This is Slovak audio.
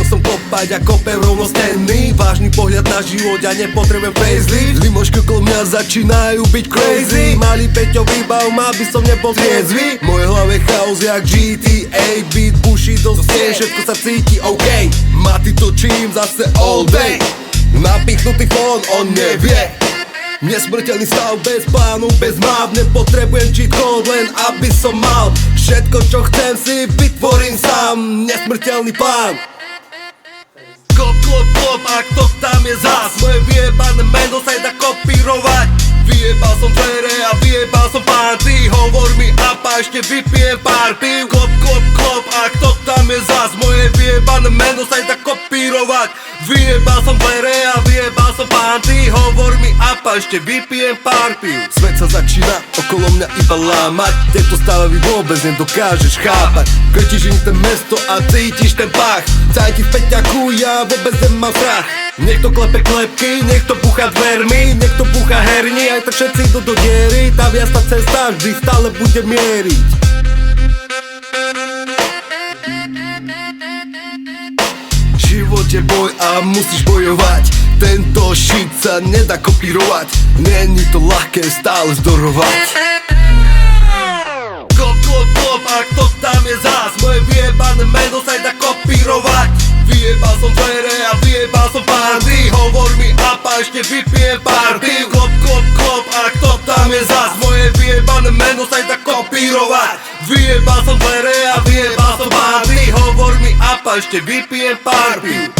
Išiel som kopať a kopem rovno steny. Vážny pohľad na život, ja nepotrebujem facelift. Limošky okolo mňa začínajú byť crazy. Malý Peťo vybav ma, aby som nebol triezvy. V mojej hlave chaos jak GTA. Beat buší do stien, všetko sa cíti OK. Maty točím zase all day. Napichnutý fón, on nevie. Nesmrteľný stav bez plánu, bez map. Nepotrebujem cheat code, len aby som mal všetko, čo chcem, si vytvorím sám. Nesmrteľný plán. Klop, klop, klop, ak to tam je zás. Moje vyjebané meno sa dá kopírovať. Vyjebal som dvere a vyjebal som panty. Hovor mi apa, ešte vypijem pár pív. Klop, klop, klop, ak to tam je zás. Moje vyjebané meno sa dá kopírovať. Vyjebal som dvere a vyjebal som panty. Hovor mi apa, ešte vypijem pár pív. Svet sa začína okolo mňa iba lámať. Tento stav vôbec nedokážeš chápať. Krtíš im ten mesto a cítiš ten pach. Cajti v peťaku, ja vôbec nemám strach. Niekto klepe klepky, niekto búcha dvermi, niekto búcha herní, aj tak všetci idú do diery. Tá viasta cesta vždy stále bude mieriť. Život je boj a musíš bojovať. Tento shit sa nedá kopírovať. Není to ľahké stále zdorovať. Klop, klop, klop, ak to tam je zás. Moje vyjebané meno sa dá kopírovať. Vyjebal som dvere a vyjebal som panty. Hovor mi apa, ešte vypijem pár pív. Klop, klop, klop, ak to tam je zás. Moje vyjebané meno sa dá kopírovať. Vyjebal som dvere a vyjebal som panty. Hovor mi apa, ešte vypijem pár pív.